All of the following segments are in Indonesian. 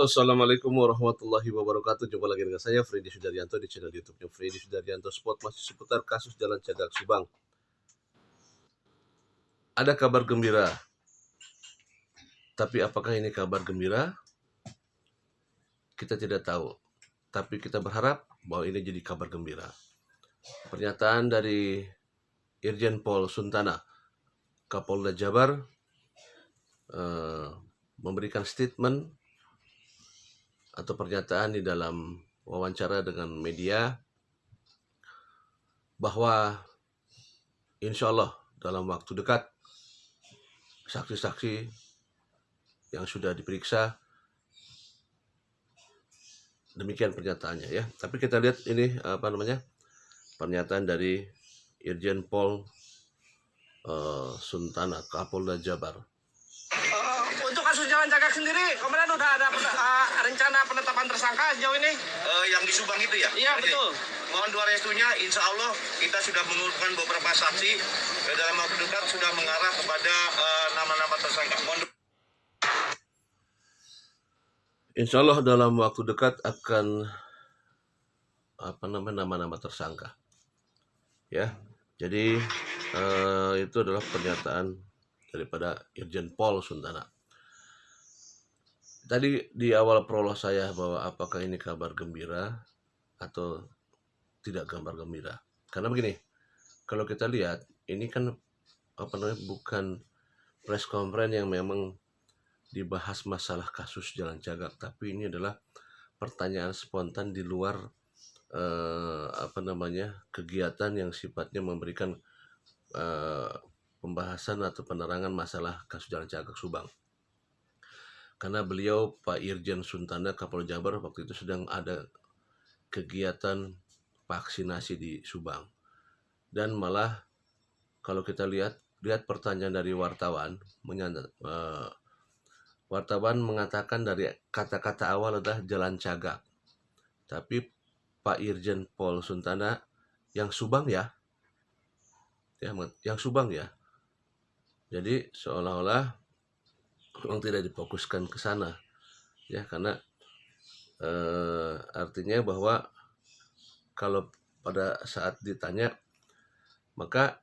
Halo, assalamualaikum warahmatullahi wabarakatuh. Jumpa lagi dengan saya Freddy Sudaryanto di channel YouTube-nya Freddy Sudaryanto Spot, masih seputar kasus Jalan Cagak Subang. Ada kabar gembira, tapi apakah ini kabar gembira? Kita tidak tahu, tapi kita berharap bahwa ini jadi kabar gembira. Pernyataan dari Irjen Pol Suntana, Kapolda Jabar, memberikan statement atau pernyataan di dalam wawancara dengan media bahwa insya Allah dalam waktu dekat saksi-saksi yang sudah diperiksa, demikian pernyataannya ya. Tapi kita lihat ini pernyataan dari Irjen Pol Suntana, Kapolda Jabar. Untuk kasus Jalan Cagak sendiri, Komandan udah ada rencana penetapan tersangka sejauh ini? Yang di Subang itu ya? Iya, betul. Mohon doa restunya, insya Allah kita sudah mengumpulkan beberapa saksi dalam waktu dekat sudah mengarah kepada nama-nama tersangka. Insya Allah dalam waktu dekat akan nama-nama tersangka. Ya, jadi itu adalah pernyataan daripada Irjen Pol Suntana. Tadi di awal prolog saya bahwa apakah ini kabar gembira atau tidak kabar gembira. Karena begini, kalau kita lihat ini kan bukan press conference yang memang dibahas masalah kasus Jalan Cagak, tapi ini adalah pertanyaan spontan di luar kegiatan yang sifatnya memberikan pembahasan atau penerangan masalah kasus Jalan Cagak Subang. Karena beliau Pak Irjen Suntana Kapolda Jabar waktu itu sedang ada kegiatan vaksinasi di Subang. Dan malah kalau kita lihat pertanyaan dari wartawan, wartawan mengatakan dari kata-kata awal adalah Jalan Cagak. Tapi Pak Irjen Pol Suntana yang Subang ya, yang Subang ya. Jadi seolah-olah memang tidak difokuskan ke sana ya, karena artinya bahwa kalau pada saat ditanya maka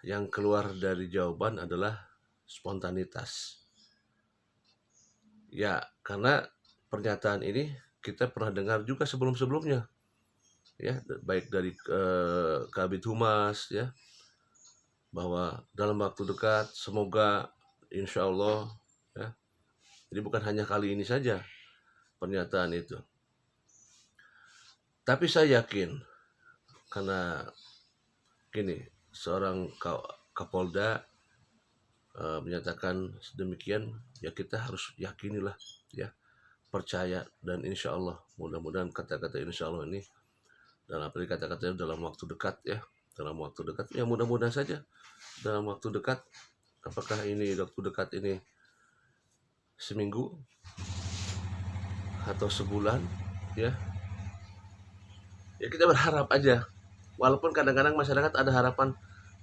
yang keluar dari jawaban adalah spontanitas ya, karena pernyataan ini kita pernah dengar juga sebelum-sebelumnya ya, baik dari Kabid Humas ya, bahwa dalam waktu dekat semoga insya Allah ya. Jadi bukan hanya kali ini saja pernyataan itu. Tapi saya yakin karena gini, seorang Kapolda menyatakan sedemikian, ya kita harus yakinilah ya, percaya, dan insya Allah mudah-mudahan kata-kata insya Allah ini dalam kata-katanya dalam waktu dekat ya, dalam waktu dekat ya, mudah-mudahan saja dalam waktu dekat. Apakah ini waktu dekat ini seminggu atau sebulan ya, ya kita berharap aja, walaupun kadang-kadang masyarakat ada harapan,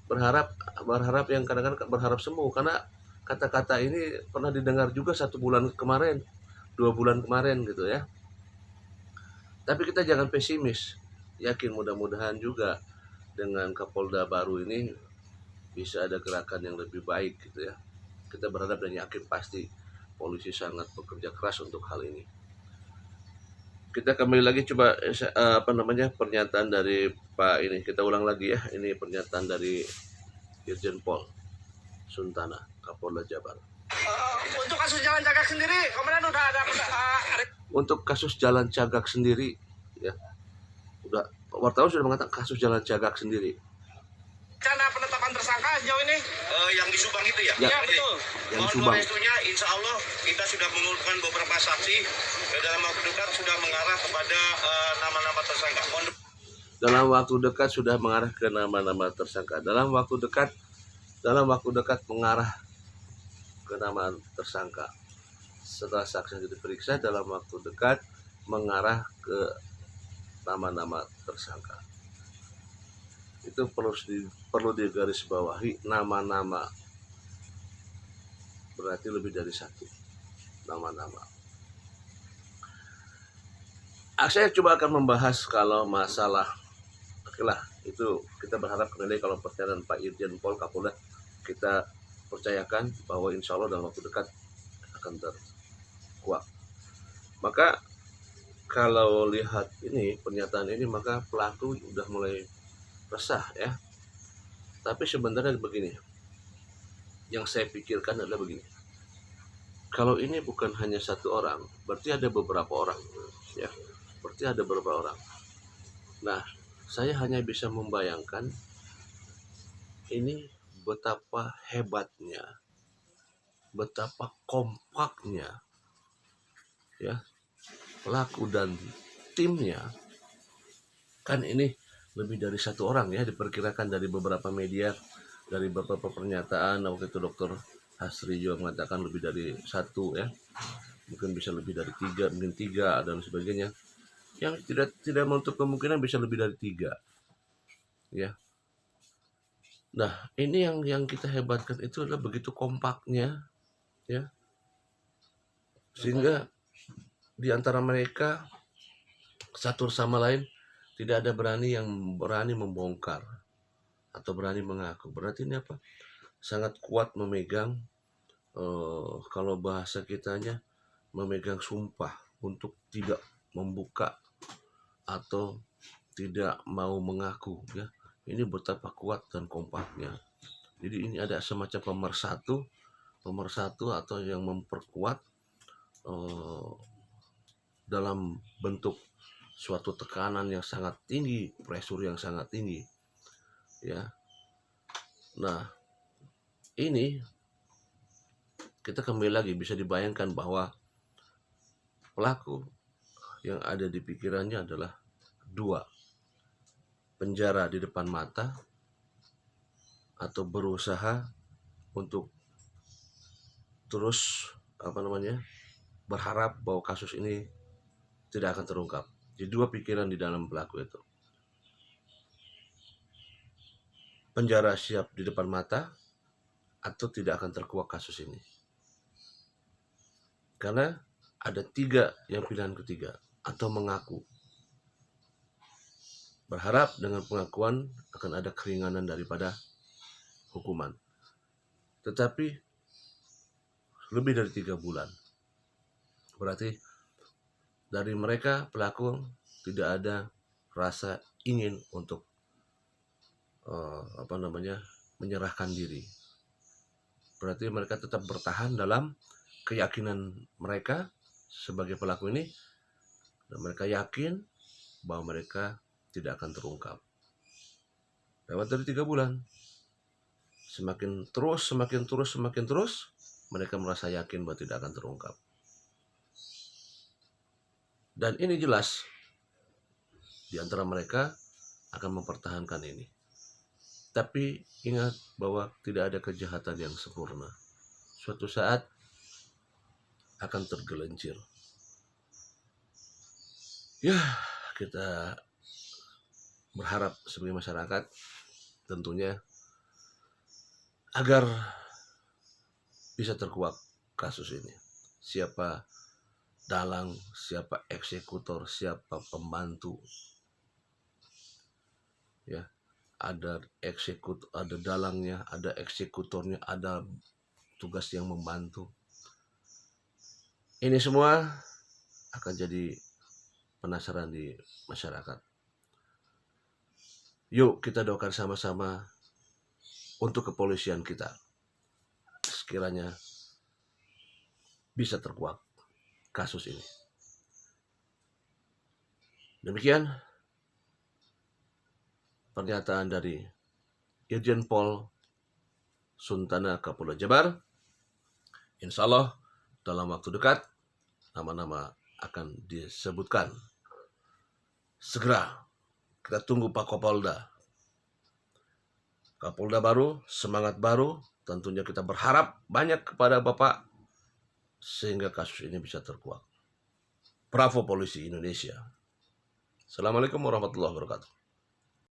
berharap yang kadang-kadang berharap semu, karena kata-kata ini pernah didengar juga 1 bulan kemarin, 2 bulan kemarin gitu ya. Tapi kita jangan pesimis, yakin mudah-mudahan juga dengan Kapolda baru ini bisa ada gerakan yang lebih baik gitu ya. Kita berharap dan yakin pasti polisi sangat bekerja keras untuk hal ini. Kita kembali lagi coba pernyataan dari Pak ini, kita ulang lagi ya, ini pernyataan dari Irjen Pol Suntana Kapolda Jabar. Untuk kasus Jalan Cagak sendiri, Komandan udah ada untuk kasus Jalan Cagak sendiri ya, udah wartawan sudah mengatakan kasus Jalan Cagak sendiri. rencana penetapan tersangka sejauh ini? Yang di Subang itu ya? Iya, betul. Yang Mohon Subang. doa restunya, insya Allah kita sudah mengumpulkan beberapa saksi dalam waktu dekat sudah mengarah kepada nama-nama tersangka. Dalam waktu dekat sudah mengarah ke nama-nama tersangka. Dalam waktu dekat mengarah ke nama tersangka. Setelah saksi diperiksa, dalam waktu dekat mengarah ke nama-nama tersangka. Itu perlu digarisbawahi, nama-nama, berarti lebih dari 1 nama-nama. Saya coba akan membahas kalau masalah, oke lah, itu kita berharap kemudian kalau pernyataan Pak Irjen Pol Kapolda kita percayakan bahwa insya Allah dalam waktu dekat akan terkuak. Maka kalau lihat ini pernyataan ini maka pelaku udah mulai resah ya. Tapi sebenarnya begini, yang saya pikirkan adalah begini. Kalau ini bukan hanya satu orang, berarti ada beberapa orang, ya. Berarti ada beberapa orang. Nah, saya hanya bisa membayangkan ini betapa hebatnya, betapa kompaknya, ya, pelaku dan timnya. Kan ini lebih dari satu orang ya, diperkirakan dari beberapa media, dari beberapa pernyataan. Waktu itu Dokter Hasri juga mengatakan lebih dari satu ya, mungkin bisa lebih dari mungkin tiga dan sebagainya. Yang tidak menutup kemungkinan bisa lebih dari 3 ya. Nah, ini yang kita hebatkan itu adalah begitu kompaknya ya, sehingga di antara mereka satu sama lain tidak ada yang berani membongkar atau berani mengaku. Berarti ini apa? Sangat kuat memegang, kalau bahasa kitanya memegang sumpah untuk tidak membuka atau tidak mau mengaku ya. Ini betapa kuat dan kompaknya. Jadi ini ada semacam pemersatu atau yang memperkuat dalam bentuk suatu tekanan yang sangat tinggi, pressure yang sangat tinggi ya. Nah, ini kita kembali lagi bisa dibayangkan bahwa pelaku yang ada di pikirannya adalah 2, penjara di depan mata atau berusaha untuk terus berharap bahwa kasus ini tidak akan terungkap. Jadi 2 pikiran di dalam pelaku itu. Penjara siap di depan mata atau tidak akan terkuak kasus ini. Karena ada 3 yang pilihan ketiga, atau mengaku. Berharap dengan pengakuan akan ada keringanan daripada hukuman. Tetapi lebih dari 3 bulan. Berarti dari mereka pelaku tidak ada rasa ingin untuk menyerahkan diri. Berarti mereka tetap bertahan dalam keyakinan mereka sebagai pelaku ini, dan mereka yakin bahwa mereka tidak akan terungkap. Lewat dari 3 bulan, semakin terus, mereka merasa yakin bahwa tidak akan terungkap. Dan ini jelas, di antara mereka akan mempertahankan ini. Tapi ingat bahwa tidak ada kejahatan yang sempurna. Suatu saat akan tergelincir. Ya, kita berharap sebagai masyarakat tentunya agar bisa terkuak kasus ini. Siapa dalang, siapa eksekutor, siapa pembantu. Ya, ada dalangnya, ada eksekutornya, ada tugas yang membantu. Ini semua akan jadi penasaran di masyarakat. Yuk kita doakan sama-sama untuk kepolisian kita, sekiranya bisa terkuak kasus ini. Demikian pernyataan dari Irjen Pol Suntana Kapolda Jabar. Insya Allah dalam waktu dekat nama-nama akan disebutkan. Segera kita tunggu Pak Kapolda. Kapolda baru, semangat baru, tentunya kita berharap banyak kepada Bapak sehingga kasus ini bisa terkuak. Bravo Polisi Indonesia. Assalamualaikum warahmatullahi wabarakatuh.